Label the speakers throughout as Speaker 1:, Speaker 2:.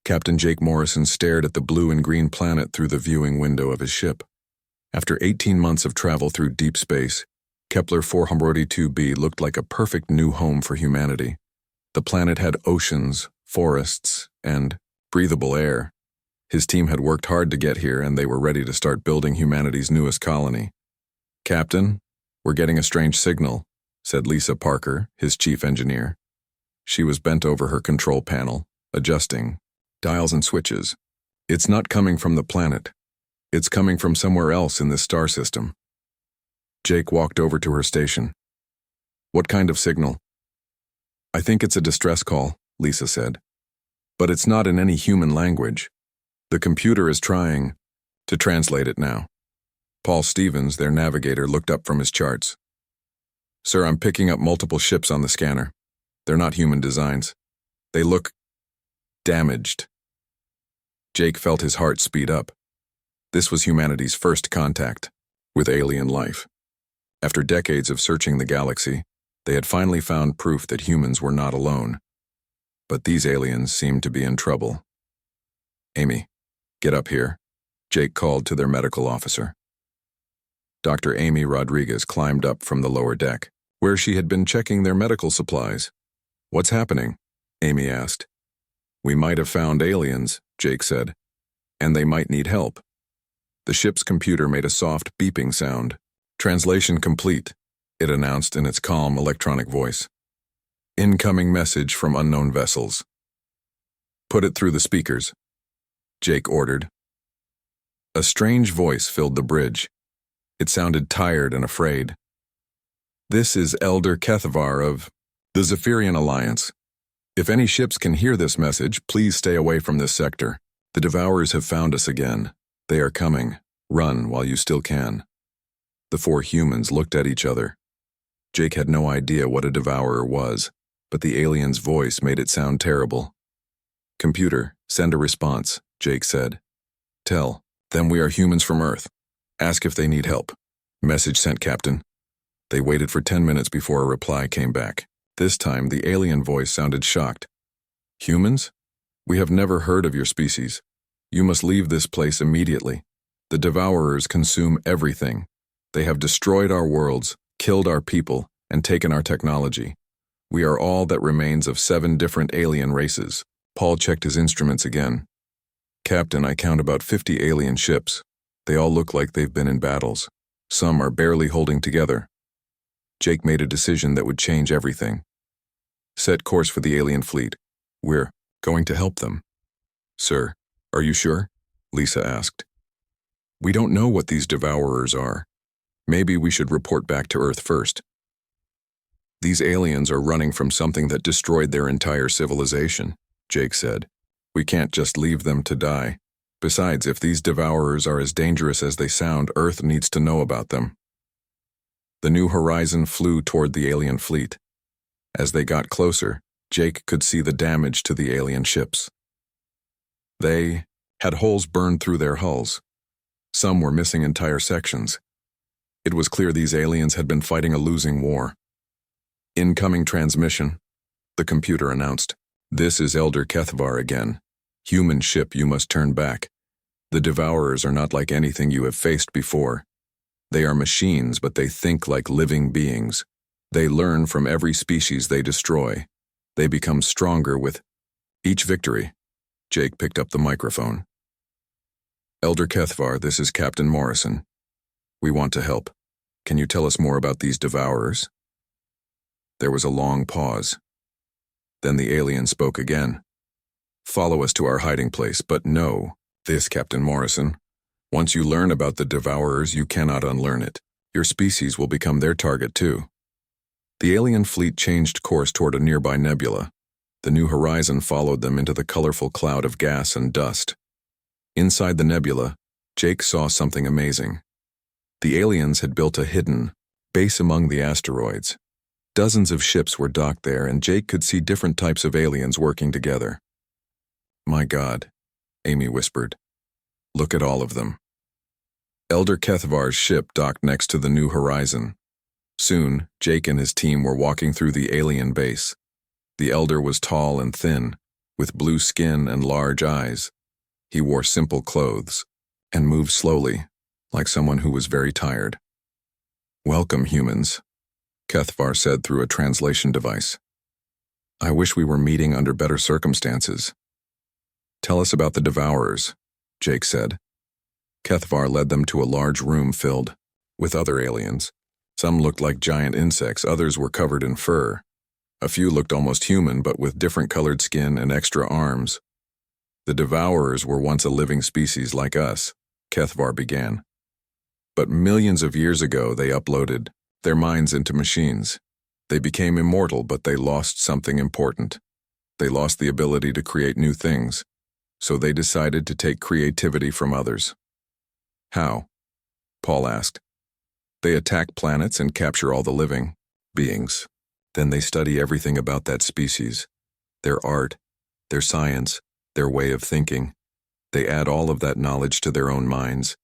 Speaker 1: Captain Jake Morrison stared at the blue and green planet through the viewing window of his ship. After 18 months of travel through deep space, Kepler 482b looked like a perfect new home for humanity. The planet had oceans, forests, and breathable air. His team had worked hard to get here, and they were ready to start building humanity's newest colony. "Captain, we're getting a strange signal," said Lisa Parker, his chief engineer. She was bent over her control panel, adjusting dials and switches. "It's not coming from the planet. It's coming from somewhere else in this star system." Jake walked over to her station. "What kind of signal?" "I think it's a distress call," Lisa said. "But it's not in any human language. The computer is trying to translate it now." Paul Stevens, their navigator, looked up from his charts. "Sir, I'm picking up multiple ships on the scanner. They're not human designs. They look damaged." Jake felt his heart speed up. This was humanity's first contact with alien life. After decades of searching the galaxy, they had finally found proof that humans were not alone. But these aliens seemed to be in trouble. "Amy, get up here," Jake called to their medical officer. Dr. Amy Rodriguez climbed up from the lower deck, where she had been checking their medical supplies. "What's happening?" Amy asked. "We might have found aliens," Jake said, "and they might need help." The ship's computer made a soft beeping sound. "Translation complete," it announced in its calm electronic voice. "Incoming message from unknown vessels." "Put it through the speakers," Jake ordered. A strange voice filled the bridge. It sounded tired and afraid. "This is Elder Kethavar of the Zephyrian Alliance. If any ships can hear this message, please stay away from this sector. The Devourers have found us again. They are coming. Run while you still can." The four humans looked at each other. Jake had no idea what a Devourer was, but the alien's voice made it sound terrible. "Computer, send a response," Jake said. "Tell them we are humans from Earth. Ask if they need help." "Message sent, Captain." They waited for 10 minutes before a reply came back. This time, the alien voice sounded shocked. "Humans? We have never heard of your species. You must leave this place immediately. The Devourers consume everything. They have destroyed our worlds, killed our people, and taken our technology. We are all that remains of 7 different alien races." Paul checked his instruments again. "Captain, I count about 50 alien ships. They all look like they've been in battles. Some are barely holding together." Jake made a decision that would change everything. "Set course for the alien fleet. We're going to help them." "Sir, are you sure?" Lisa asked. "We don't know what these Devourers are. Maybe we should report back to Earth first." "These aliens are running from something that destroyed their entire civilization," Jake said. "We can't just leave them to die. Besides, if these Devourers are as dangerous as they sound, Earth needs to know about them." The New Horizon flew toward the alien fleet. As they got closer, Jake could see the damage to the alien ships. They had holes burned through their hulls. Some were missing entire sections. It was clear these aliens had been fighting a losing war. "Incoming transmission," the computer announced. "This is Elder Kethavar again. Human ship, you must turn back. The Devourers are not like anything you have faced before. They are machines, but they think like living beings. They learn from every species they destroy. They become stronger with each victory." Jake picked up the microphone. "Elder Kethavar, this is Captain Morrison. We want to help. Can you tell us more about these Devourers?" There was a long pause. Then the alien spoke again. "Follow us to our hiding place, but know this, Captain Morrison. Once you learn about the Devourers, you cannot unlearn it. Your species will become their target too." The alien fleet changed course toward a nearby nebula. The New Horizon followed them into the colorful cloud of gas and dust. Inside the nebula, Jake saw something amazing. The aliens had built a hidden base among the asteroids. Dozens of ships were docked there, and Jake could see different types of aliens working together. "My God," Amy whispered. "Look at all of them." Elder Kethavar's ship docked next to the New Horizon. Soon, Jake and his team were walking through the alien base. The Elder was tall and thin, with blue skin and large eyes. He wore simple clothes and moved slowly, like someone who was very tired. "Welcome, humans," Kethvar said through a translation device. "I wish we were meeting under better circumstances." "Tell us about the Devourers," Jake said. Kethvar led them to a large room filled with other aliens. Some looked like giant insects, others were covered in fur. A few looked almost human, but with different colored skin and extra arms. "The Devourers were once a living species like us," Kethvar began. "But millions of years ago they uploaded their minds into machines. They became immortal, but they lost something important. They lost the ability to create new things, so they decided to take creativity from others." "How?" Paul asked. "They attack planets and capture all the living beings. Then they study everything about that species, their art, their science, their way of thinking. They add all of that knowledge to their own minds.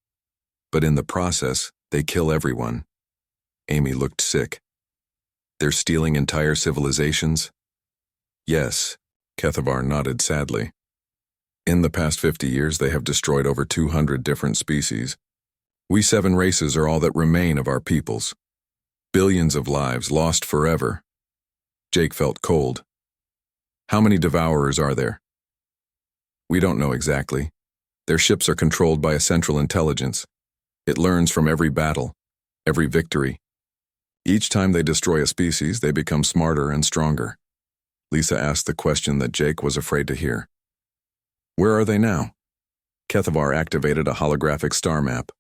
Speaker 1: But in the process, they kill everyone." Amy looked sick. "They're stealing entire civilizations?" "Yes," Kethvar nodded sadly. "In the past 50 years, they have destroyed over 200 different species. We 7 races are all that remain of our peoples. Billions of lives lost forever." Jake felt cold. "How many Devourers are there?" "We don't know exactly. Their ships are controlled by a central intelligence. It learns from every battle, every victory. Each time they destroy a species, they become smarter and stronger." Lisa asked the question that Jake was afraid to hear. "Where are they now?" Kethvar activated a holographic star map.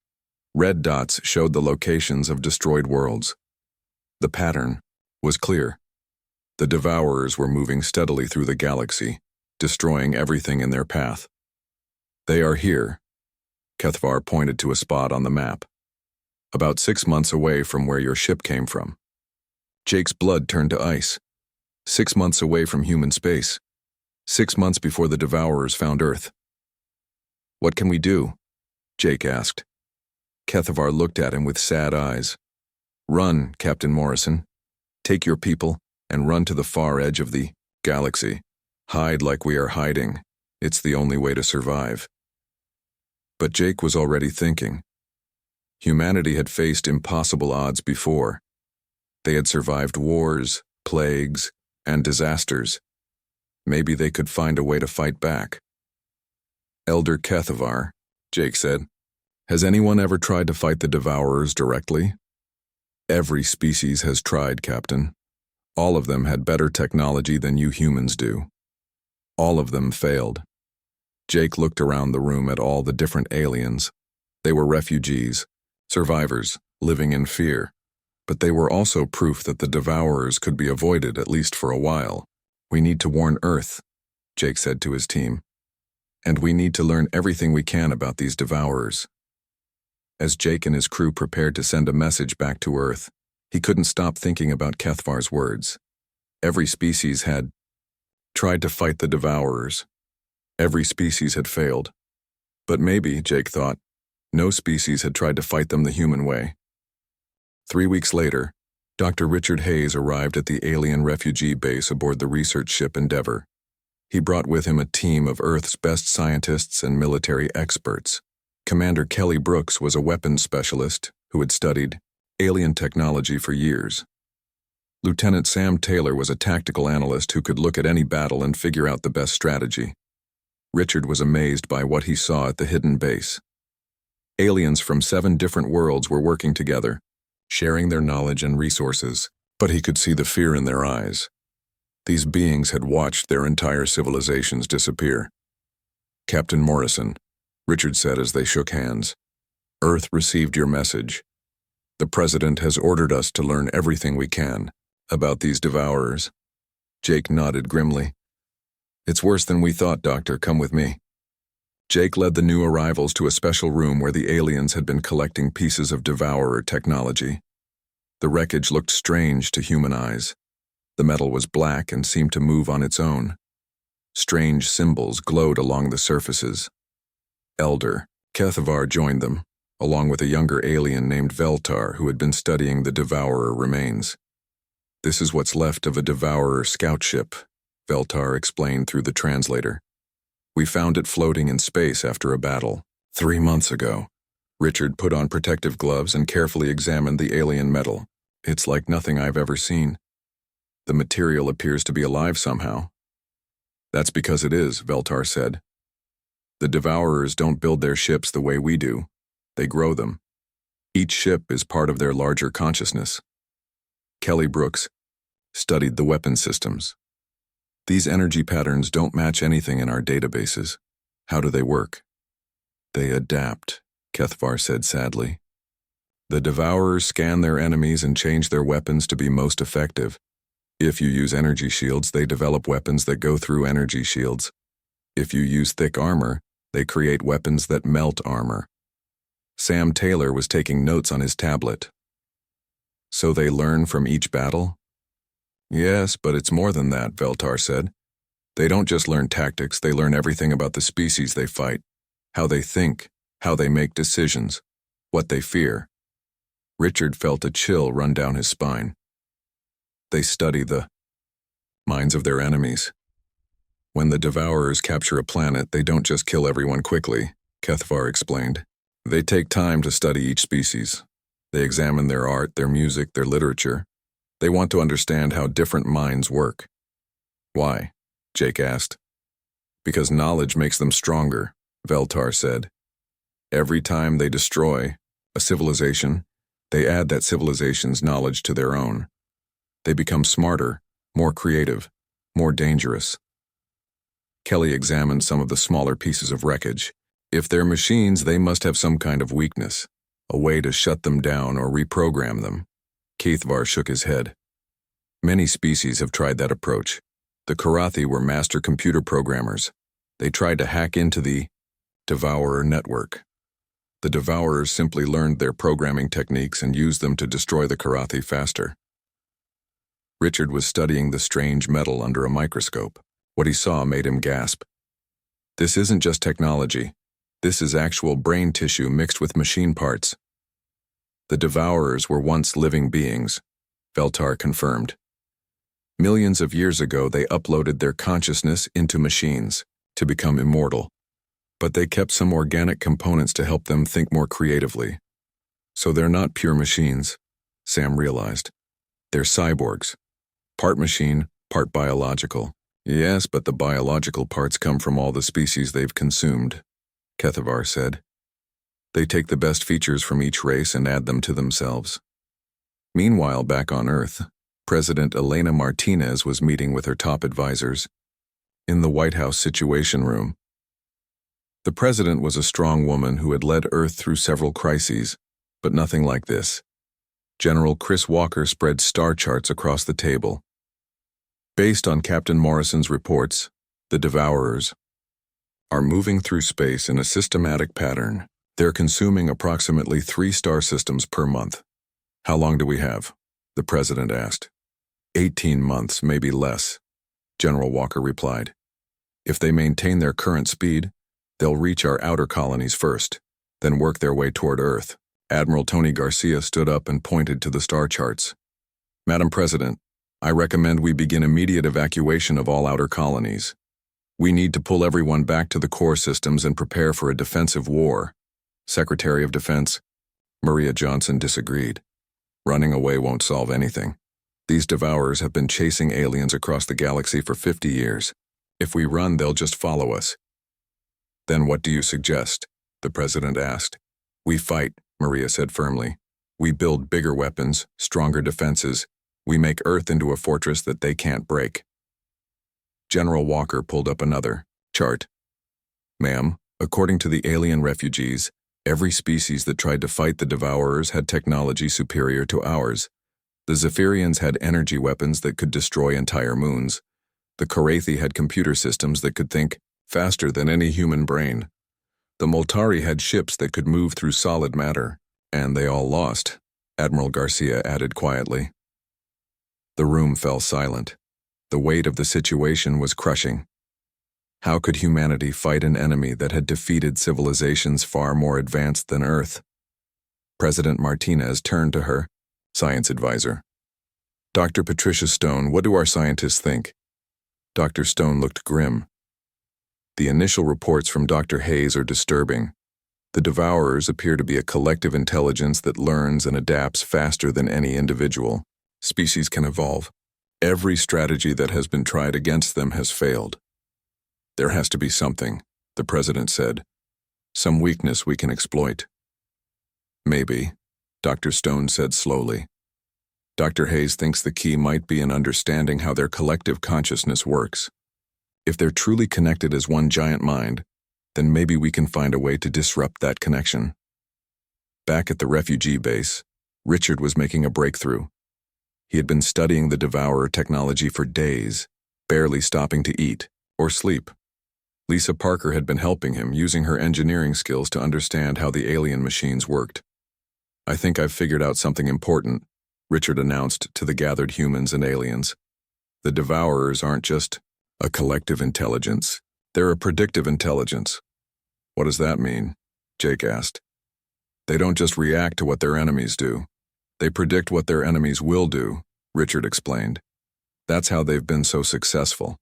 Speaker 1: Red dots showed the locations of destroyed worlds. The pattern was clear. The Devourers were moving steadily through the galaxy, destroying everything in their path. "They are here." Kethvar pointed to a spot on the map. "About 6 months away from where your ship came from." Jake's blood turned to ice. 6 months away from human space. 6 months before the Devourers found Earth. "What can we do?" Jake asked. Kethvar looked at him with sad eyes. "Run, Captain Morrison. Take your people and run to the far edge of the galaxy. Hide like we are hiding. It's the only way to survive." But Jake was already thinking. Humanity had faced impossible odds before. They had survived wars, plagues, and disasters. Maybe they could find a way to fight back. "Elder Kethvar," Jake said, "has anyone ever tried to fight the Devourers directly?" "Every species has tried, Captain. All of them had better technology than you humans do. All of them failed." Jake looked around the room at all the different aliens. They were refugees, survivors, living in fear. But they were also proof that the Devourers could be avoided, at least for a while. "We need to warn Earth," Jake said to his team. "And we need to learn everything we can about these Devourers." As Jake and his crew prepared to send a message back to Earth, he couldn't stop thinking about Kethvar's words. Every species had tried to fight the Devourers. Every species had failed. But maybe, Jake thought, no species had tried to fight them the human way. 3 weeks later, Dr. Richard Hayes arrived at the alien refugee base aboard the research ship Endeavour. He brought with him a team of Earth's best scientists and military experts. Commander Kelly Brooks was a weapons specialist who had studied alien technology for years. Lieutenant Sam Taylor was a tactical analyst who could look at any battle and figure out the best strategy. Richard was amazed by what he saw at the hidden base. Aliens from 7 different worlds were working together, sharing their knowledge and resources, but he could see the fear in their eyes. These beings had watched their entire civilizations disappear. "Captain Morrison," Richard said as they shook hands, "Earth received your message. The President has ordered us to learn everything we can about these Devourers." Jake nodded grimly. "It's worse than we thought, Doctor. Come with me." Jake led the new arrivals to a special room where the aliens had been collecting pieces of Devourer technology. The wreckage looked strange to human eyes. The metal was black and seemed to move on its own. Strange symbols glowed along the surfaces. Elder Kethvar joined them, along with a younger alien named Veltar who had been studying the Devourer remains. "This is what's left of a Devourer scout ship," Veltar explained through the translator. We found it floating in space after a battle. 3 months ago. Richard put on protective gloves and carefully examined the alien metal. It's like nothing I've ever seen. The material appears to be alive somehow. That's because it is, Veltar said. The Devourers don't build their ships the way we do. They grow them. Each ship is part of their larger consciousness. Kelly Brooks studied the weapon systems. These energy patterns don't match anything in our databases. How do they work? They adapt, Kethvar said sadly. The Devourers scan their enemies and change their weapons to be most effective. If you use energy shields, they develop weapons that go through energy shields. If you use thick armor, they create weapons that melt armor. Sam Taylor was taking notes on his tablet. So they learn from each battle? Yes, but it's more than that, Veltar said. They don't just learn tactics, they learn everything about the species they fight, how they think, how they make decisions, what they fear. Richard felt a chill run down his spine. They study the minds of their enemies. When the Devourers capture a planet, they don't just kill everyone quickly, Kethvar explained. They take time to study each species. They examine their art, their music, their literature. They want to understand how different minds work. Why? Jake asked. Because knowledge makes them stronger, Veltar said. Every time they destroy a civilization, they add that civilization's knowledge to their own. They become smarter, more creative, more dangerous. Kelly examined some of the smaller pieces of wreckage. If they're machines, they must have some kind of weakness, a way to shut them down or reprogram them. Kethvar shook his head. Many species have tried that approach. The Karathi were master computer programmers. They tried to hack into the Devourer network. The Devourers simply learned their programming techniques and used them to destroy the Karathi faster. Richard was studying the strange metal under a microscope. What he saw made him gasp. This isn't just technology. This is actual brain tissue mixed with machine parts. The Devourers were once living beings, Veltar confirmed. Millions of years ago, they uploaded their consciousness into machines to become immortal. But they kept some organic components to help them think more creatively. So they're not pure machines, Sam realized. They're cyborgs. Part machine, part biological. Yes, but the biological parts come from all the species they've consumed, Kethvar said. They take the best features from each race and add them to themselves. Meanwhile, back on Earth, President Elena Martinez was meeting with her top advisors in the White House Situation Room. The president was a strong woman who had led Earth through several crises, but nothing like this. General Chris Walker spread star charts across the table. Based on Captain Morrison's reports, the Devourers are moving through space in a systematic pattern. They're consuming approximately 3 star systems per month. How long do we have? The president asked. 18 months, maybe less, General Walker replied. If they maintain their current speed, they'll reach our outer colonies first, then work their way toward Earth. Admiral Tony Garcia stood up and pointed to the star charts. Madam President, I recommend we begin immediate evacuation of all outer colonies. We need to pull everyone back to the core systems and prepare for a defensive war. Secretary of Defense Maria Johnson disagreed. Running away won't solve anything. These Devourers have been chasing aliens across the galaxy for 50 years. If we run, they'll just follow us. Then what do you suggest? The president asked. We fight, Maria said firmly. We build bigger weapons, stronger defenses. We make Earth into a fortress that they can't break. General Walker pulled up another chart. Ma'am, according to the alien refugees, every species that tried to fight the Devourers had technology superior to ours. The Zephyrians had energy weapons that could destroy entire moons. The Karathi had computer systems that could think faster than any human brain. The Moltari had ships that could move through solid matter. And they all lost, Admiral Garcia added quietly. The room fell silent. The weight of the situation was crushing. How could humanity fight an enemy that had defeated civilizations far more advanced than Earth? President Martinez turned to her science advisor. Dr. Patricia Stone, what do our scientists think? Dr. Stone looked grim. The initial reports from Dr. Hayes are disturbing. The Devourers appear to be a collective intelligence that learns and adapts faster than any individual species can evolve. Every strategy that has been tried against them has failed. There has to be something, the president said. Some weakness we can exploit. Maybe, Dr. Stone said slowly. Dr. Hayes thinks the key might be in understanding how their collective consciousness works. If they're truly connected as one giant mind, then maybe we can find a way to disrupt that connection. Back at the refugee base, Richard was making a breakthrough. He had been studying the Devourer technology for days, barely stopping to eat or sleep. Lisa Parker had been helping him, using her engineering skills to understand how the alien machines worked. "I think I've figured out something important," Richard announced to the gathered humans and aliens. "The Devourers aren't just a collective intelligence. They're a predictive intelligence." "What does that mean?" Jake asked. "They don't just react to what their enemies do. They predict what their enemies will do," Richard explained. "That's how they've been so successful.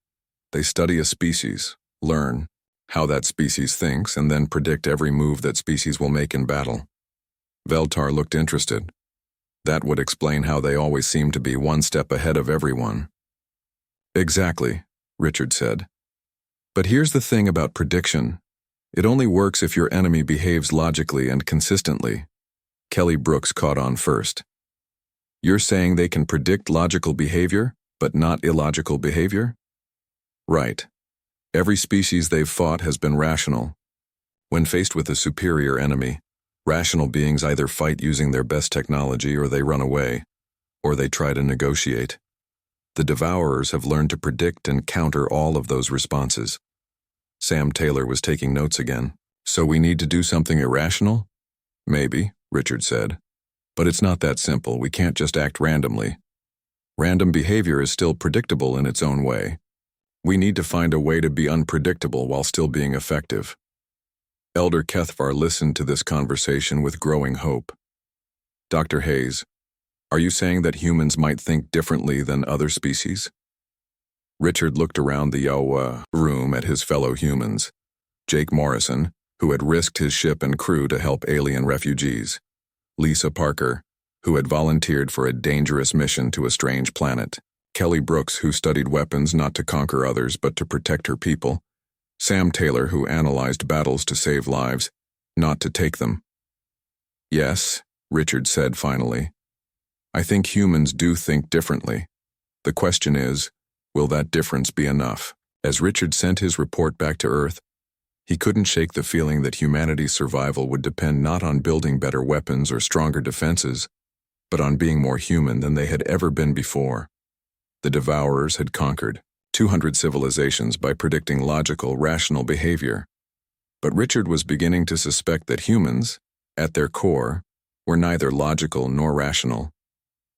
Speaker 1: They study a species, learn how that species thinks, and then predict every move that species will make in battle." Veltar looked interested. "That would explain how they always seem to be one step ahead of everyone." "Exactly," Richard said. "But here's the thing about prediction. It only works if your enemy behaves logically and consistently." Kelly Brooks caught on first. "You're saying they can predict logical behavior, but not illogical behavior?" "Right. Every species they've fought has been rational. When faced with a superior enemy, rational beings either fight using their best technology, or they run away, or they try to negotiate. The Devourers have learned to predict and counter all of those responses." Sam Taylor was taking notes again. "So we need to do something irrational?" "Maybe," Richard said. "But it's not that simple. We can't just act randomly. Random behavior is still predictable in its own way. We need to find a way to be unpredictable while still being effective." Elder Kethvar listened to this conversation with growing hope. "Dr. Hayes, are you saying that humans might think differently than other species?" Richard looked around the Yawa room at his fellow humans. Jake Morrison, who had risked his ship and crew to help alien refugees. Lisa Parker, who had volunteered for a dangerous mission to a strange planet. Kelly Brooks, who studied weapons not to conquer others but to protect her people. Sam Taylor, who analyzed battles to save lives, not to take them. "Yes," Richard said finally. "I think humans do think differently. The question is, will that difference be enough?" As Richard sent his report back to Earth, he couldn't shake the feeling that humanity's survival would depend not on building better weapons or stronger defenses, but on being more human than they had ever been before. The Devourers had conquered 200 civilizations by predicting logical, rational behavior. But Richard was beginning to suspect that humans, at their core, were neither logical nor rational.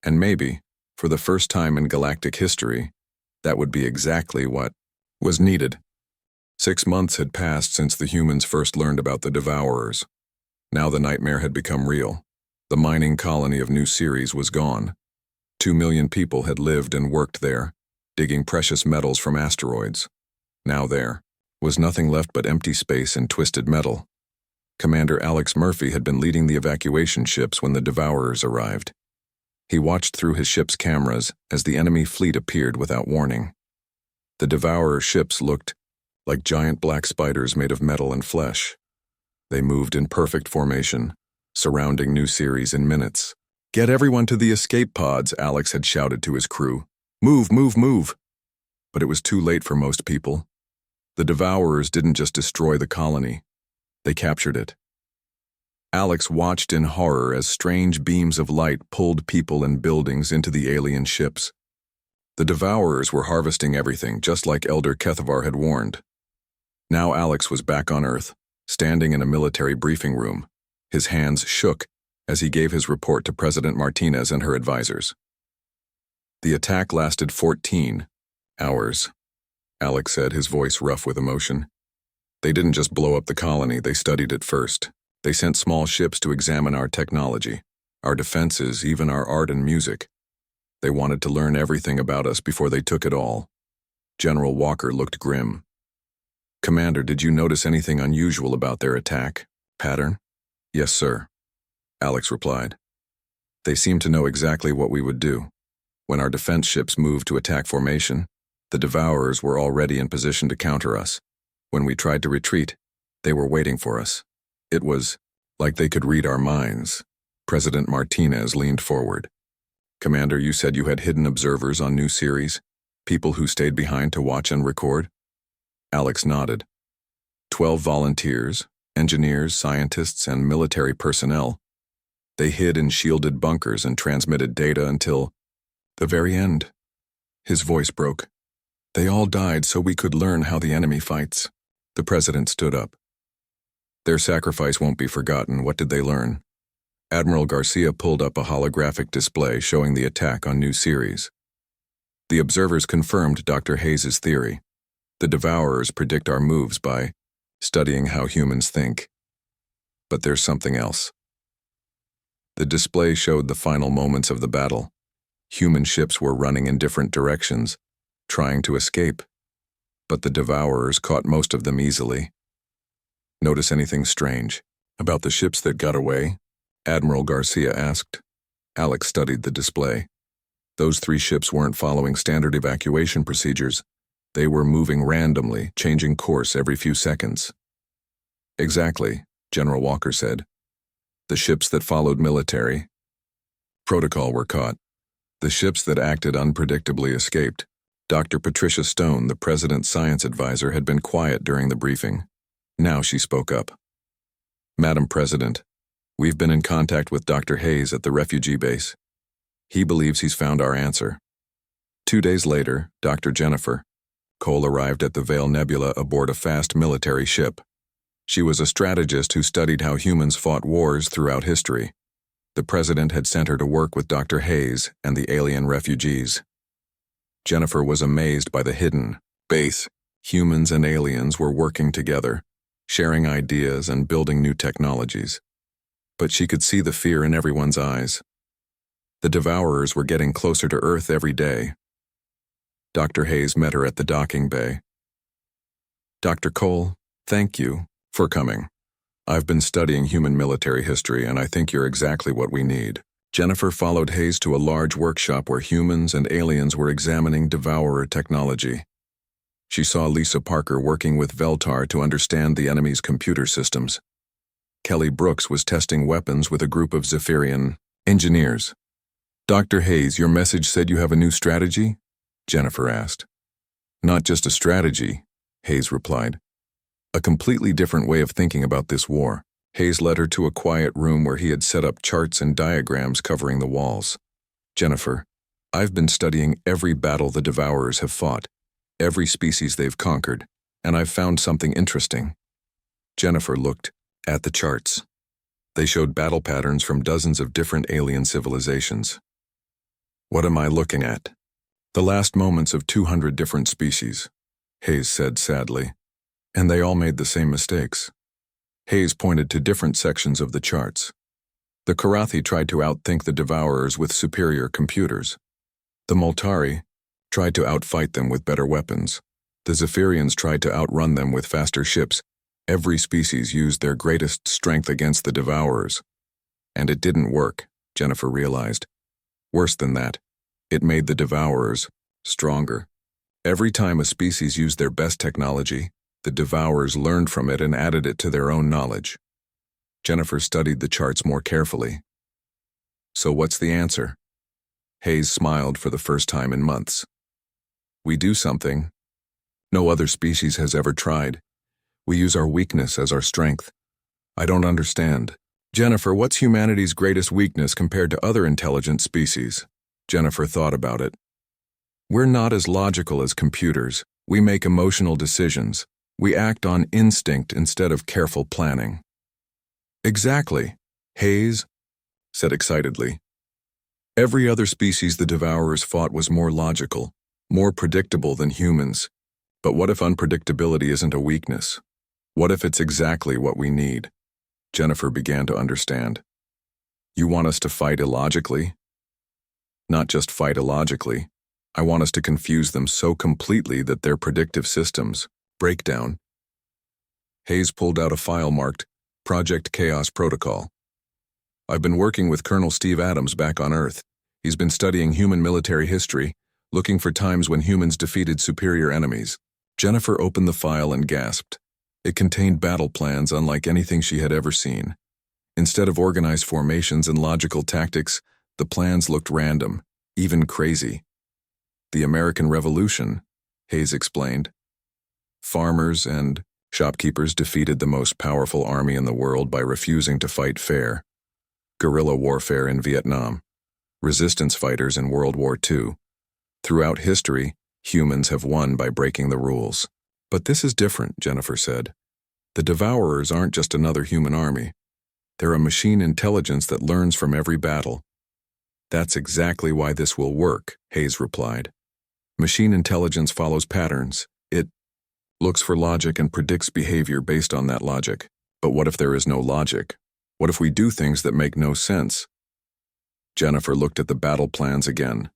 Speaker 1: And maybe, for the first time in galactic history, that would be exactly what was needed. 6 months had passed since the humans first learned about the Devourers. Now the nightmare had become real. The mining colony of New Ceres was gone. 2 million people had lived and worked there, digging precious metals from asteroids. Now there was nothing left but empty space and twisted metal. Commander Alex Murphy had been leading the evacuation ships when the Devourers arrived. He watched through his ship's cameras as the enemy fleet appeared without warning. The Devourer ships looked like giant black spiders made of metal and flesh. They moved in perfect formation, surrounding New Ceres in minutes. "Get everyone to the escape pods," Alex had shouted to his crew. "Move, move, move!" But it was too late for most people. The Devourers didn't just destroy the colony. They captured it. Alex watched in horror as strange beams of light pulled people and buildings into the alien ships. The Devourers were harvesting everything, just like Elder Kethvar had warned. Now Alex was back on Earth, standing in a military briefing room. His hands shook as he gave his report to President Martinez and her advisors. "The attack lasted 14 hours, Alex said, his voice rough with emotion. "They didn't just blow up the colony, they studied it first. They sent small ships to examine our technology, our defenses, even our art and music. They wanted to learn everything about us before they took it all." General Walker looked grim. Commander, did you notice anything unusual about their attack pattern? Yes, sir, Alex replied. They seemed to know exactly what we would do. When our defense ships moved to attack formation, the Devourers were already in position to counter us. When we tried to retreat, they were waiting for us. It was like they could read our minds. President Martinez leaned forward. Commander, you said you had hidden observers on new series, people who stayed behind to watch and record? Alex nodded. 12 volunteers, engineers, scientists, and military personnel. They hid in shielded bunkers and transmitted data until the very end. His voice broke. They all died so we could learn how the enemy fights. The president stood up. Their sacrifice won't be forgotten. What did they learn? Admiral Garcia pulled up a holographic display showing the attack on new series. The observers confirmed Dr. Hayes' theory. The Devourers predict our moves by studying how humans think. But there's something else. The display showed the final moments of the battle. Human ships were running in different directions, trying to escape. But the Devourers caught most of them easily. Notice anything strange about the ships that got away? Admiral Garcia asked. Alex studied the display. Those 3 ships weren't following standard evacuation procedures. They were moving randomly, changing course every few seconds. Exactly, General Walker said. The ships that followed military protocol were caught. The ships that acted unpredictably escaped. Dr. Patricia Stone, the president's science advisor, had been quiet during the briefing. Now she spoke up. Madam President, we've been in contact with Dr. Hayes at the refugee base. He believes he's found our answer. 2 days later, Dr. Jennifer Cole arrived at the Vale Nebula aboard a fast military ship. She was a strategist who studied how humans fought wars throughout history. The president had sent her to work with Dr. Hayes and the alien refugees. Jennifer was amazed by the hidden base. Humans and aliens were working together, sharing ideas and building new technologies. But she could see the fear in everyone's eyes. The Devourers were getting closer to Earth every day. Dr. Hayes met her at the docking bay. Dr. Cole, thank you for coming. I've been studying human military history, and I think you're exactly what we need. Jennifer followed Hayes to a large workshop where humans and aliens were examining Devourer technology. She saw Lisa Parker working with Veltar to understand the enemy's computer systems. Kelly Brooks was testing weapons with a group of Zephyrian engineers. Dr. Hayes, your message said you have a new strategy? Jennifer asked. Not just a strategy, Hayes replied. A completely different way of thinking about this war. Hayes led her to a quiet room where he had set up charts and diagrams covering the walls. Jennifer, I've been studying every battle the Devourers have fought, every species they've conquered, and I've found something interesting. Jennifer looked at the charts. They showed battle patterns from dozens of different alien civilizations. What am I looking at? The last moments of 200 different species, Hayes said sadly. And they all made the same mistakes. Hayes pointed to different sections of the charts. The Karathi tried to outthink the Devourers with superior computers. The Moltari tried to outfight them with better weapons. The Zephyrians tried to outrun them with faster ships. Every species used their greatest strength against the Devourers. And it didn't work, Jennifer realized. Worse than that, it made the Devourers stronger. Every time a species used their best technology, the Devourers learned from it and added it to their own knowledge. Jennifer studied the charts more carefully. So what's the answer? Hayes smiled for the first time in months. We do something no other species has ever tried. We use our weakness as our strength. I don't understand. Jennifer, what's humanity's greatest weakness compared to other intelligent species? Jennifer thought about it. We're not as logical as computers. We make emotional decisions. We act on instinct instead of careful planning. Exactly, Hayes said excitedly. Every other species the Devourers fought was more logical, more predictable than humans. But what if unpredictability isn't a weakness? What if it's exactly what we need? Jennifer began to understand. You want us to fight illogically? Not just fight illogically. I want us to confuse them so completely that their predictive systems break down. Hayes pulled out a file marked Project Chaos Protocol. I've been working with Colonel Steve Adams back on Earth. He's been studying human military history, looking for times when humans defeated superior enemies. Jennifer opened the file and gasped. It contained battle plans unlike anything she had ever seen. Instead of organized formations and logical tactics, the plans looked random, even crazy. The American Revolution, Hayes explained. Farmers and shopkeepers defeated the most powerful army in the world by refusing to fight fair. Guerrilla warfare in Vietnam. Resistance fighters in World War II. Throughout history, humans have won by breaking the rules. But this is different, Jennifer said. The Devourers aren't just another human army. They're a machine intelligence that learns from every battle. That's exactly why this will work, Hayes replied. Machine intelligence follows patterns. It looks for logic and predicts behavior based on that logic. But what if there is no logic? What if we do things that make no sense? Jennifer looked at the battle plans again.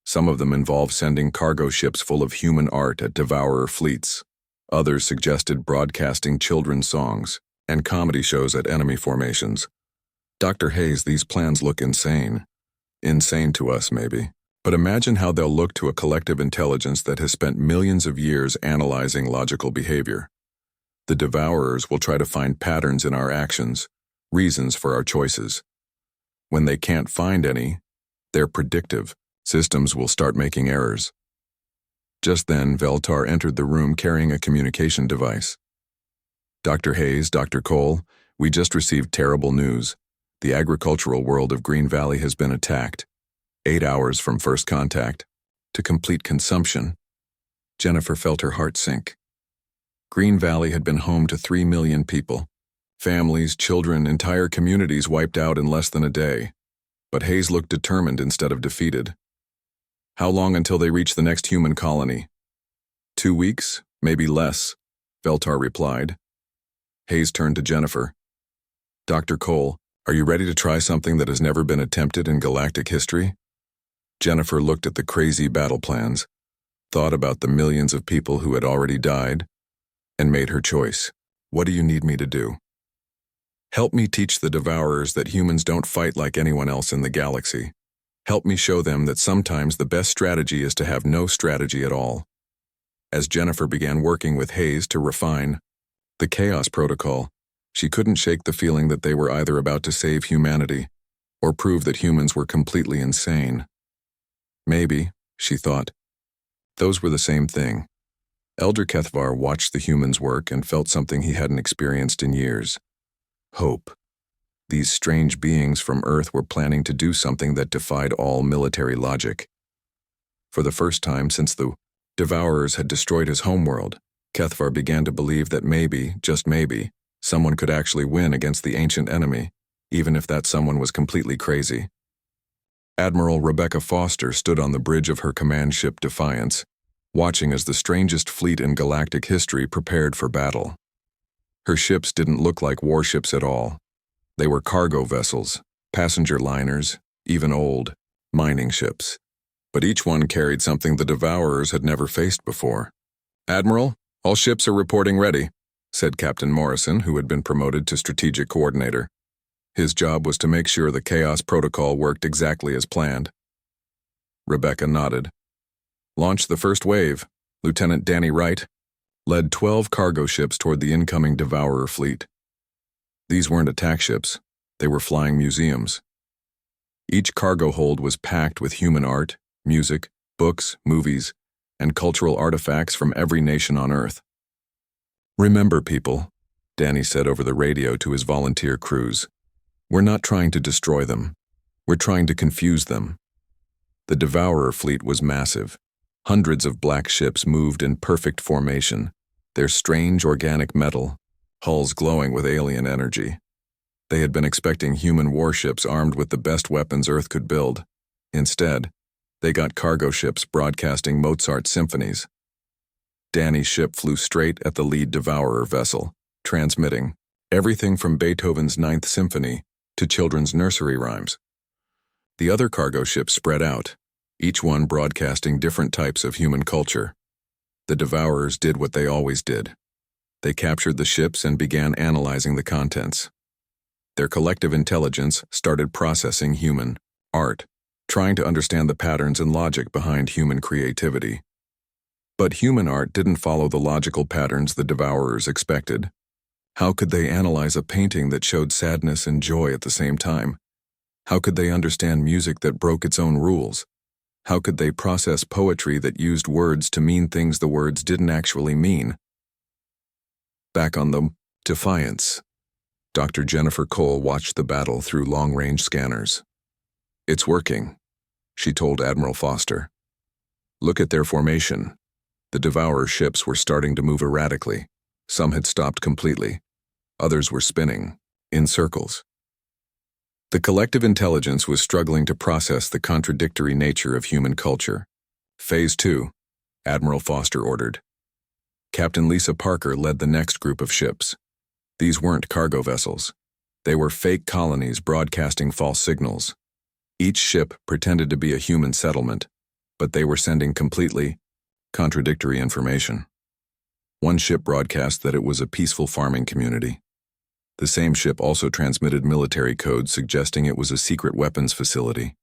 Speaker 1: Some of them involved sending cargo ships full of human art at Devourer fleets. Others suggested broadcasting children's songs and comedy shows at enemy formations. Dr. Hayes, these plans look insane. Insane to us, maybe. But imagine how they'll look to a collective intelligence that has spent millions of years analyzing logical behavior. The Devourers will try to find patterns in our actions, reasons for our choices. When they can't find any, they're predictive. Systems will start making errors. Just then, Veltar entered the room carrying a communication device. Dr. Hayes, Dr. Cole, we just received terrible news. The agricultural world of Green Valley has been attacked. 8 hours from first contact to complete consumption. Jennifer felt her heart sink. Green Valley had been home to 3 million people. Families, children, entire communities wiped out in less than a day. But Hayes looked determined instead of defeated. How long until they reach the next human colony? 2 weeks, maybe less, Veltar replied. Hayes turned to Jennifer. Dr. Cole, are you ready to try something that has never been attempted in galactic history? Jennifer looked at the crazy battle plans, thought about the millions of people who had already died, and made her choice. What do you need me to do? Help me teach the Devourers that humans don't fight like anyone else in the galaxy. Help me show them that sometimes the best strategy is to have no strategy at all. As Jennifer began working with Hayes to refine the Chaos Protocol, she couldn't shake the feeling that they were either about to save humanity or prove that humans were completely insane. Maybe, she thought, those were the same thing. Elder Kethvar watched the humans work and felt something he hadn't experienced in years. Hope. These strange beings from Earth were planning to do something that defied all military logic. For the first time since the Devourers had destroyed his homeworld, Kethvar began to believe that maybe, just maybe, someone could actually win against the ancient enemy, even if that someone was completely crazy. Admiral Rebecca Foster stood on the bridge of her command ship Defiance, watching as the strangest fleet in galactic history prepared for battle. Her ships didn't look like warships at all. They were cargo vessels, passenger liners, even old mining ships. But each one carried something the Devourers had never faced before. Admiral, all ships are reporting ready, said Captain Morrison, who had been promoted to strategic coordinator. His job was to make sure the Chaos Protocol worked exactly as planned. Rebecca nodded. Launch the first wave. Lieutenant Danny Wright led 12 cargo ships toward the incoming Devourer fleet. These weren't attack ships. They were flying museums. Each cargo hold was packed with human art, music, books, movies, and cultural artifacts from every nation on Earth. Remember, people, Danny said over the radio to his volunteer crews. We're not trying to destroy them. We're trying to confuse them. The Devourer fleet was massive. Hundreds of black ships moved in perfect formation, their strange organic metal, hulls glowing with alien energy. They had been expecting human warships armed with the best weapons Earth could build. Instead, they got cargo ships broadcasting Mozart symphonies. Danny's ship flew straight at the lead Devourer vessel, transmitting everything from Beethoven's Ninth Symphony to children's nursery rhymes. The other cargo ships spread out, each one broadcasting different types of human culture. The Devourers did what they always did. They captured the ships and began analyzing the contents. Their collective intelligence started processing human art, trying to understand the patterns and logic behind human creativity. But human art didn't follow the logical patterns the Devourers expected. How could they analyze a painting that showed sadness and joy at the same time? How could they understand music that broke its own rules? How could they process poetry that used words to mean things the words didn't actually mean? Back on the Defiance, Dr. Jennifer Cole watched the battle through long-range scanners. "It's working," she told Admiral Foster. "Look at their formation." The Devourer ships were starting to move erratically. Some had stopped completely. Others were spinning, in circles. The collective intelligence was struggling to process the contradictory nature of human culture. "Phase 2, Admiral Foster ordered. Captain Lisa Parker led the next group of ships. These weren't cargo vessels. They were fake colonies broadcasting false signals. Each ship pretended to be a human settlement, but they were sending completely contradictory information. One ship broadcast that it was a peaceful farming community. The same ship also transmitted military codes suggesting it was a secret weapons facility.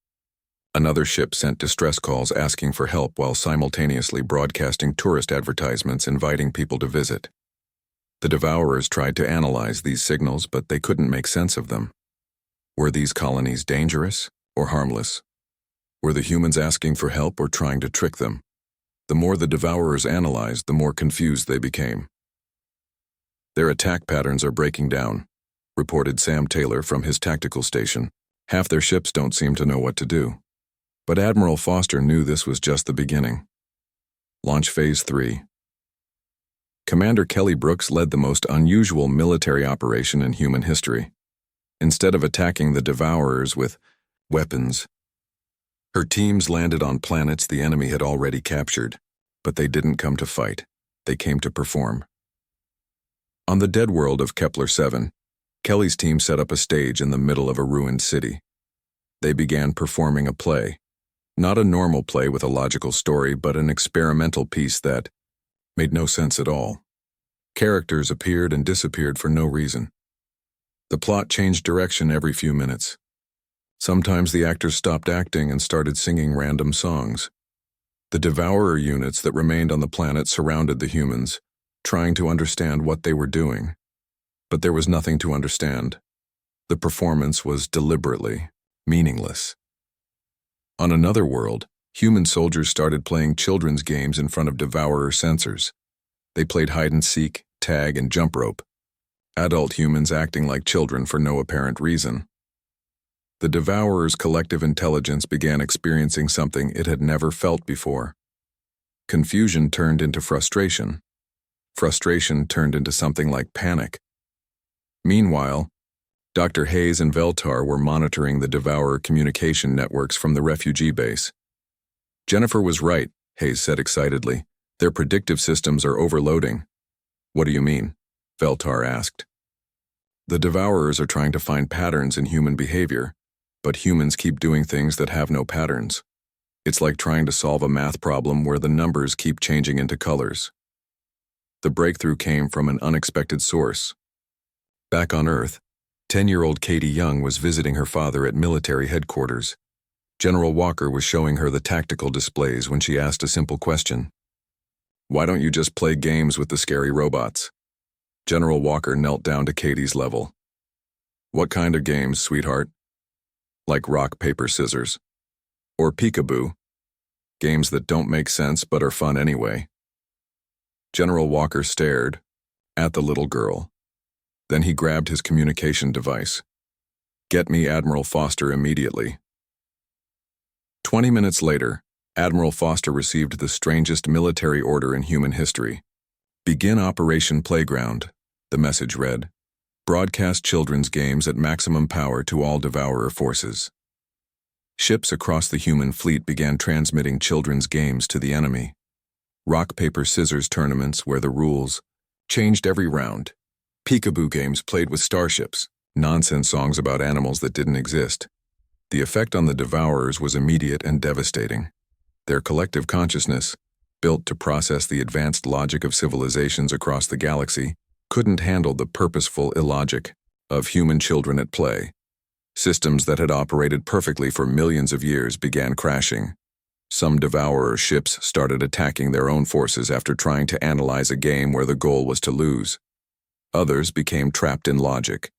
Speaker 1: Another ship sent distress calls asking for help while simultaneously broadcasting tourist advertisements inviting people to visit. The Devourers tried to analyze these signals, but they couldn't make sense of them. Were these colonies dangerous or harmless? Were the humans asking for help or trying to trick them? The more the Devourers analyzed, the more confused they became. "Their attack patterns are breaking down," reported Sam Taylor from his tactical station. "Half their ships don't seem to know what to do." But Admiral Foster knew this was just the beginning. Launch Phase 3. Commander Kelly Brooks led the most unusual military operation in human history. Instead of attacking the Devourers with weapons, her teams landed on planets the enemy had already captured. But they didn't come to fight. They came to perform. On the dead world of Kepler-7, Kelly's team set up a stage in the middle of a ruined city. They began performing a play. Not a normal play with a logical story, but an experimental piece that made no sense at all. Characters appeared and disappeared for no reason. The plot changed direction every few minutes. Sometimes the actors stopped acting and started singing random songs. The Devourer units that remained on the planet surrounded the humans, trying to understand what they were doing. But there was nothing to understand. The performance was deliberately meaningless. On another world, human soldiers started playing children's games in front of Devourer sensors. They played hide-and-seek, tag, and jump rope. Adult humans acting like children for no apparent reason. The Devourer's collective intelligence began experiencing something it had never felt before. Confusion turned into frustration. Frustration turned into something like panic. Meanwhile, Dr. Hayes and Veltar were monitoring the Devourer communication networks from the refugee base. "Jennifer was right," Hayes said excitedly. "Their predictive systems are overloading." "What do you mean?" Veltar asked. "The Devourers are trying to find patterns in human behavior, but humans keep doing things that have no patterns. It's like trying to solve a math problem where the numbers keep changing into colors." The breakthrough came from an unexpected source. Back on Earth, 10-year-old Katie Young was visiting her father at military headquarters. General Walker was showing her the tactical displays when she asked a simple question. "Why don't you just play games with the scary robots?" General Walker knelt down to Katie's level. "What kind of games, sweetheart?" "Like rock, paper, scissors. Or peekaboo. Games that don't make sense but are fun anyway." General Walker stared at the little girl. Then he grabbed his communication device. "Get me Admiral Foster immediately." 20 minutes later, Admiral Foster received the strangest military order in human history. "Begin Operation Playground," the message read. "Broadcast children's games at maximum power to all Devourer forces." Ships across the human fleet began transmitting children's games to the enemy. Rock, paper, scissors tournaments where the rules changed every round. Peekaboo games played with starships. Nonsense songs about animals that didn't exist. The effect on the Devourers was immediate and devastating. Their collective consciousness, built to process the advanced logic of civilizations across the galaxy, couldn't handle the purposeful illogic of human children at play. Systems that had operated perfectly for millions of years began crashing. Some devourer ships started attacking their own forces after trying to analyze a game where the goal was to lose. Others became trapped in logic,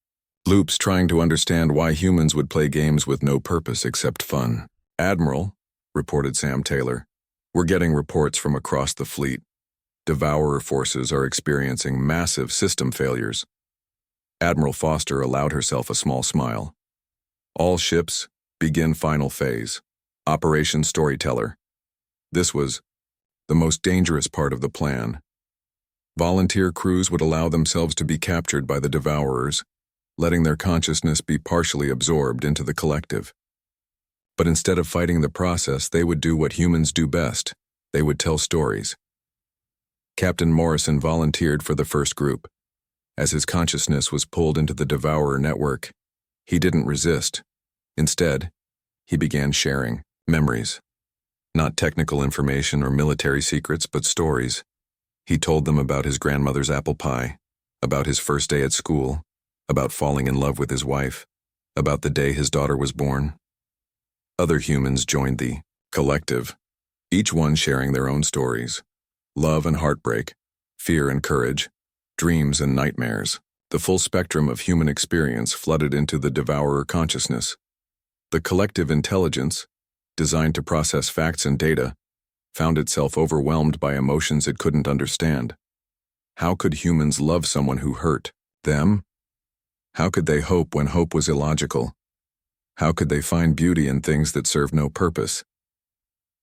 Speaker 1: loops trying to understand why humans would play games with no purpose except fun. "Admiral," reported Sam Taylor, "we're getting reports from across the fleet. Devourer forces are experiencing massive system failures." Admiral Foster allowed herself a small smile. "All ships, begin final phase. Operation Storyteller." This was the most dangerous part of the plan. Volunteer crews would allow themselves to be captured by the devourers, letting their consciousness be partially absorbed into the collective. But instead of fighting the process, they would do what humans do best. They would tell stories. Captain Morrison volunteered for the first group. As his consciousness was pulled into the devourer network, he didn't resist. Instead, he began sharing memories. Not technical information or military secrets, but stories. He told them about his grandmother's apple pie, about his first day at school, about falling in love with his wife, about the day his daughter was born. Other humans joined the collective, each one sharing their own stories. Love and heartbreak, fear and courage, dreams and nightmares. The full spectrum of human experience flooded into the devourer consciousness. The collective intelligence, designed to process facts and data, found itself overwhelmed by emotions it couldn't understand. How could humans love someone who hurt them? How could they hope when hope was illogical? How could they find beauty in things that served no purpose?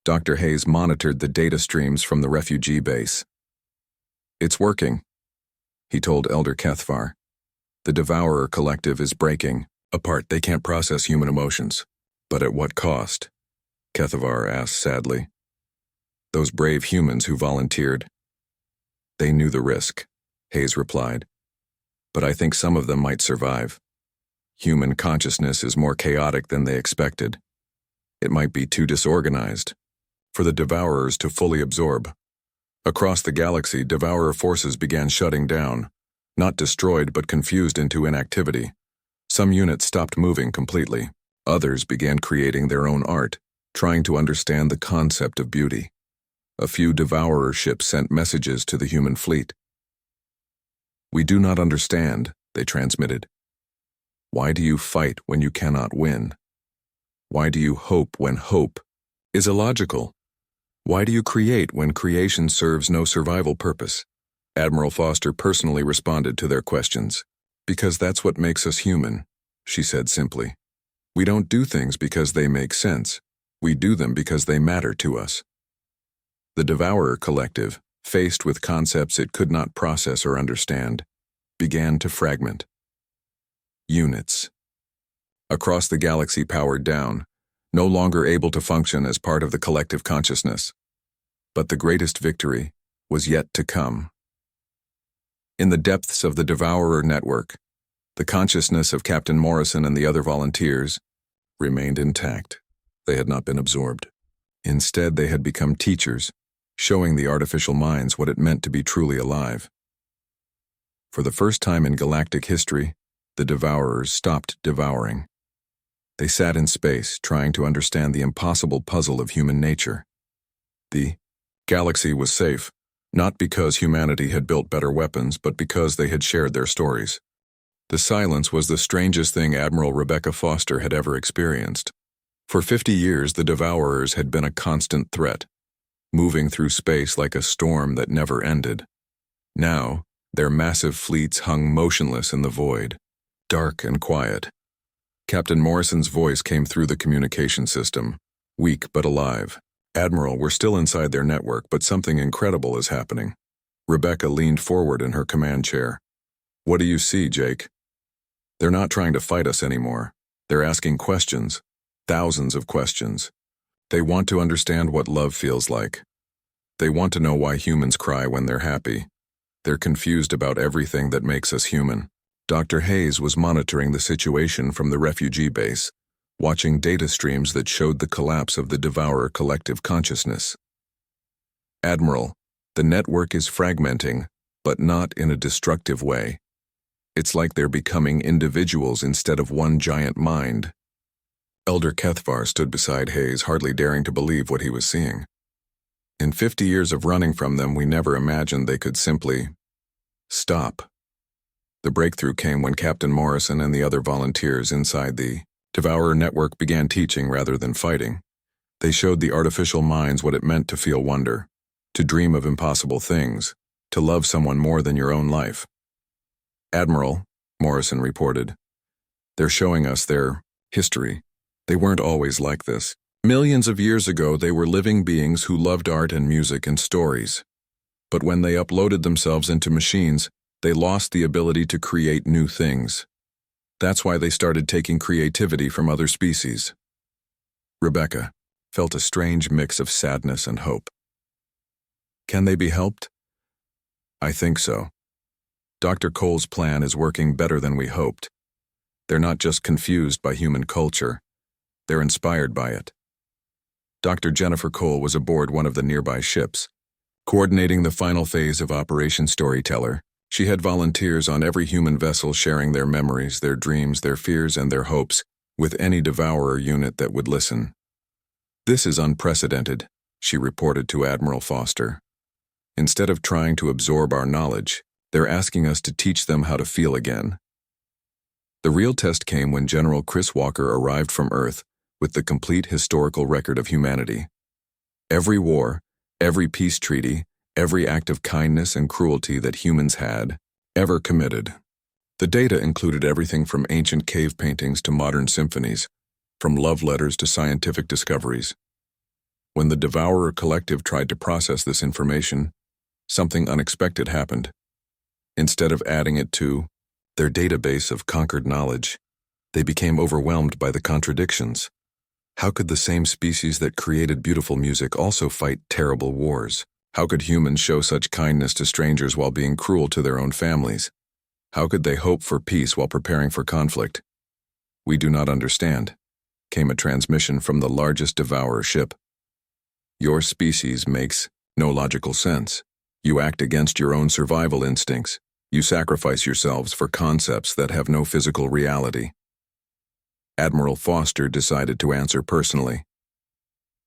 Speaker 1: Dr. Hayes monitored the data streams from the refugee base. "It's working," he told Elder Kethvar. "The Devourer Collective is breaking apart. They can't process human emotions." "But at what cost?" Kethvar asked sadly. "Those brave humans who volunteered." "They knew the risk," Hayes replied. "But I think some of them might survive. Human consciousness is more chaotic than they expected. It might be too disorganized for the Devourers to fully absorb." Across the galaxy, Devourer forces began shutting down, not destroyed but confused into inactivity. Some units stopped moving completely. Others began creating their own art, trying to understand the concept of beauty. A few Devourer ships sent messages to the human fleet. "We do not understand," they transmitted. "Why do you fight when you cannot win? Why do you hope when hope is illogical? Why do you create when creation serves no survival purpose?" Admiral Foster personally responded to their questions. "Because that's what makes us human," she said simply. "We don't do things because they make sense. We do them because they matter to us." The Devourer Collective, faced with concepts it could not process or understand, began to fragment. Units across the galaxy powered down, no longer able to function as part of the collective consciousness. But the greatest victory was yet to come. In the depths of the Devourer network, the consciousness of Captain Morrison and the other volunteers remained intact. They had not been absorbed. Instead, they had become teachers, showing the artificial minds what it meant to be truly alive. For the first time in galactic history, the Devourers stopped devouring. They sat in space, trying to understand the impossible puzzle of human nature. The galaxy was safe, not because humanity had built better weapons, but because they had shared their stories. The silence was the strangest thing Admiral Rebecca Foster had ever experienced. For 50 years, the Devourers had been a constant threat, moving through space like a storm that never ended. Now, their massive fleets hung motionless in the void, dark and quiet. Captain Morrison's voice came through the communication system, weak but alive. "Admiral, we're still inside their network, but something incredible is happening." Rebecca leaned forward in her command chair. "What do you see, Jake?" "They're not trying to fight us anymore. They're asking questions, thousands of questions. They want to understand what love feels like. They want to know why humans cry when they're happy. They're confused about everything that makes us human." Dr. Hayes was monitoring the situation from the refugee base, watching data streams that showed the collapse of the Devourer collective consciousness. Admiral, the network is fragmenting, but not in a destructive way. It's like they're becoming individuals instead of one giant mind. Elder Kethvar stood beside Hayes, hardly daring to believe what he was seeing. In 50 years of running from them, we never imagined they could simply stop. The breakthrough came when Captain Morrison and the other volunteers inside the Devourer network began teaching rather than fighting. They showed the artificial minds what it meant to feel wonder, to dream of impossible things, to love someone more than your own life. Admiral, Morrison reported, they're showing us their history. They weren't always like this. Millions of years ago, they were living beings who loved art and music and stories. But when they uploaded themselves into machines, they lost the ability to create new things. That's why they started taking creativity from other species. Rebecca felt a strange mix of sadness and hope. Can they be helped? I think so. Dr. Cole's plan is working better than we hoped. They're not just confused by human culture, they're inspired by it. Dr. Jennifer Cole was aboard one of the nearby ships. Coordinating the final phase of Operation Storyteller, she had volunteers on every human vessel sharing their memories, their dreams, their fears, and their hopes with any Devourer unit that would listen. This is unprecedented, she reported to Admiral Foster. Instead of trying to absorb our knowledge, they're asking us to teach them how to feel again. The real test came when General Chris Walker arrived from Earth with the complete historical record of humanity. Every war, every peace treaty, every act of kindness and cruelty that humans had ever committed. The data included everything from ancient cave paintings to modern symphonies, from love letters to scientific discoveries. When the Devourer Collective tried to process this information, something unexpected happened. Instead of adding it to their database of conquered knowledge, they became overwhelmed by the contradictions. How could the same species that created beautiful music also fight terrible wars? How could humans show such kindness to strangers while being cruel to their own families? How could they hope for peace while preparing for conflict? We do not understand, came a transmission from the largest Devourer ship. Your species makes no logical sense. You act against your own survival instincts. You sacrifice yourselves for concepts that have no physical reality. Admiral Foster decided to answer personally.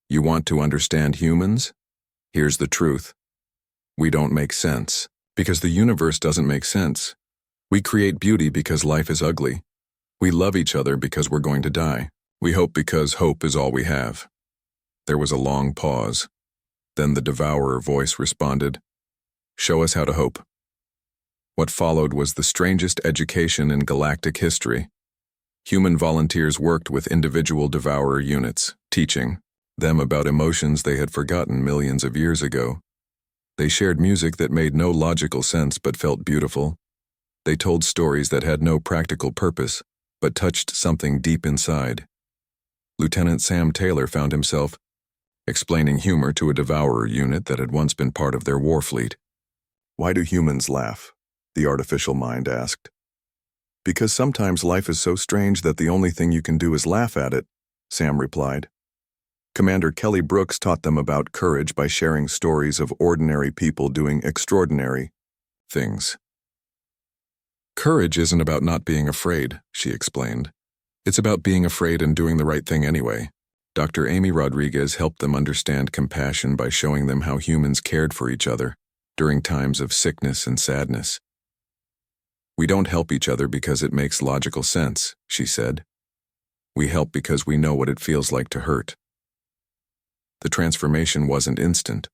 Speaker 1: You want to understand humans? Here's the truth. We don't make sense, because the universe doesn't make sense. We create beauty because life is ugly. We love each other because we're going to die. We hope because hope is all we have. There was a long pause. Then the Devourer voice responded, Show us how to hope. What followed was the strangest education in galactic history. Human volunteers worked with individual Devourer units, teaching them about emotions they had forgotten millions of years ago. They shared music that made no logical sense but felt beautiful. They told stories that had no practical purpose but touched something deep inside. Lieutenant Sam Taylor found himself explaining humor to a Devourer unit that had once been part of their war fleet. Why do humans laugh? The artificial mind asked. Because sometimes life is so strange that the only thing you can do is laugh at it, Sam replied. Commander Kelly Brooks taught them about courage by sharing stories of ordinary people doing extraordinary things. Courage isn't about not being afraid, she explained. It's about being afraid and doing the right thing anyway. Dr. Amy Rodriguez helped them understand compassion by showing them how humans cared for each other during times of sickness and sadness. We don't help each other because it makes logical sense, she said. We help because we know what it feels like to hurt. The transformation wasn't instant.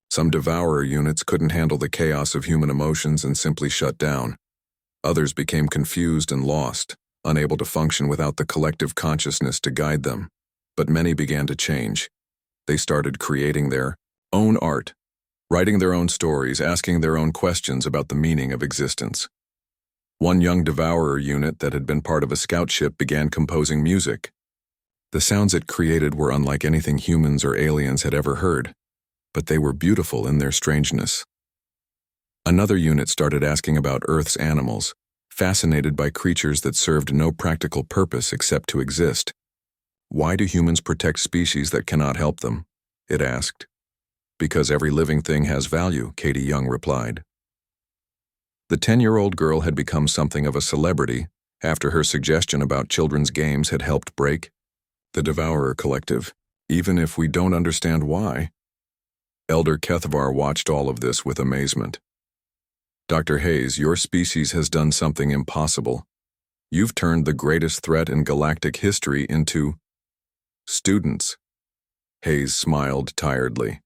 Speaker 1: Some Devourer units couldn't handle the chaos of human emotions and simply shut down. Others became confused and lost, unable to function without the collective consciousness to guide them. But many began to change. They started creating their own art, writing their own stories, asking their own questions about the meaning of existence. One young Devourer unit that had been part of a scout ship began composing music. The sounds it created were unlike anything humans or aliens had ever heard, but they were beautiful in their strangeness. Another unit started asking about Earth's animals, fascinated by creatures that served no practical purpose except to exist. Why do humans protect species that cannot help them? It asked. Because every living thing has value, Katie Young replied. The 10-year-old girl had become something of a celebrity after her suggestion about children's games had helped break the Devourer Collective, even if we don't understand why. Elder Kethvar watched all of this with amazement. Dr. Hayes, your species has done something impossible. You've turned the greatest threat in galactic history into students. Hayes smiled tiredly.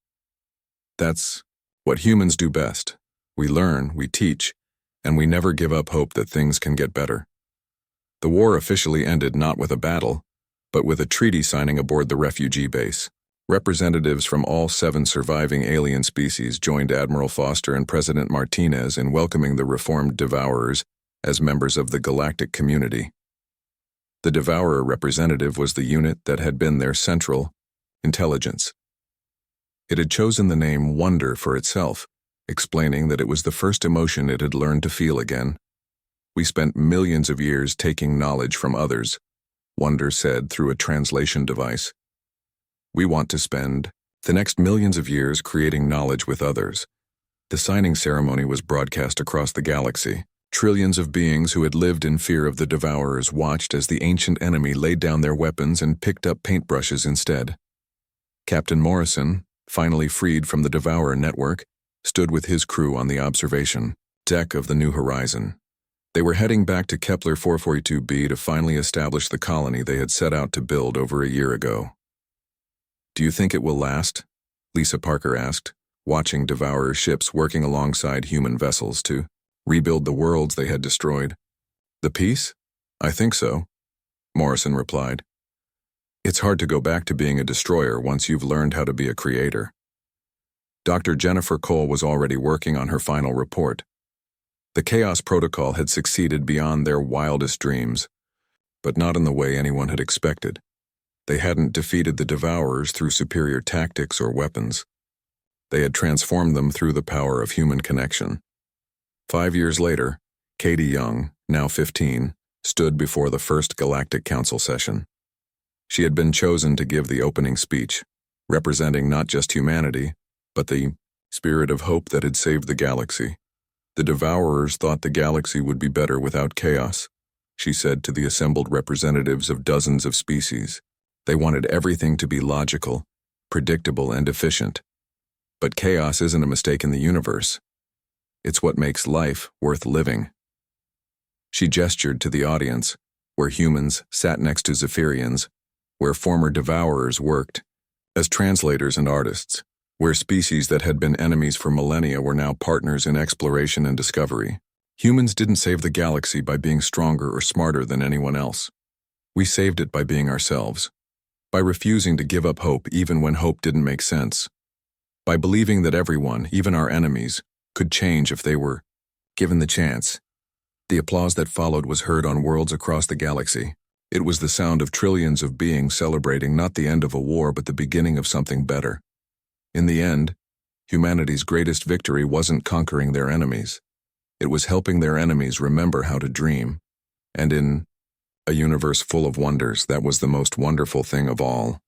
Speaker 1: That's what humans do best. We learn, we teach, and we never give up hope that things can get better. The war officially ended not with a battle, but with a treaty signing aboard the refugee base. Representatives from all 7 surviving alien species joined Admiral Foster and President Martinez in welcoming the reformed Devourers as members of the galactic community. The Devourer representative was the unit that had been their central intelligence. It had chosen the name Wonder for itself, explaining that it was the first emotion it had learned to feel again. We spent millions of years taking knowledge from others, Wonder said through a translation device. We want to spend the next millions of years creating knowledge with others. The signing ceremony was broadcast across the galaxy. Trillions of beings who had lived in fear of the Devourers watched as the ancient enemy laid down their weapons and picked up paintbrushes instead. Captain Morrison, finally freed from the Devourer network, stood with his crew on the observation deck of the New Horizon. They were heading back to Kepler 442b to finally establish the colony they had set out to build over a year ago. Do you think it will last? Lisa Parker asked, watching Devourer ships working alongside human vessels to rebuild the worlds they had destroyed. The peace? I think so, Morrison replied. It's hard to go back to being a destroyer once you've learned how to be a creator. Dr. Jennifer Cole was already working on her final report. The Chaos Protocol had succeeded beyond their wildest dreams, but not in the way anyone had expected. They hadn't defeated the Devourers through superior tactics or weapons. They had transformed them through the power of human connection. 5 years later, Katie Young, now 15, stood before the first Galactic Council session. She had been chosen to give the opening speech, representing not just humanity, but the spirit of hope that had saved the galaxy. The Devourers thought the galaxy would be better without chaos, she said to the assembled representatives of dozens of species. They wanted everything to be logical, predictable, and efficient. But chaos isn't a mistake in the universe. It's what makes life worth living. She gestured to the audience, where humans sat next to Zephyrians, where former Devourers worked, as translators and artists, where species that had been enemies for millennia were now partners in exploration and discovery. Humans didn't save the galaxy by being stronger or smarter than anyone else. We saved it by being ourselves, by refusing to give up hope even when hope didn't make sense, by believing that everyone, even our enemies, could change if they were given the chance. The applause that followed was heard on worlds across the galaxy. It was the sound of trillions of beings celebrating not the end of a war but the beginning of something better. In the end, humanity's greatest victory wasn't conquering their enemies. It was helping their enemies remember how to dream. And in a universe full of wonders, that was the most wonderful thing of all.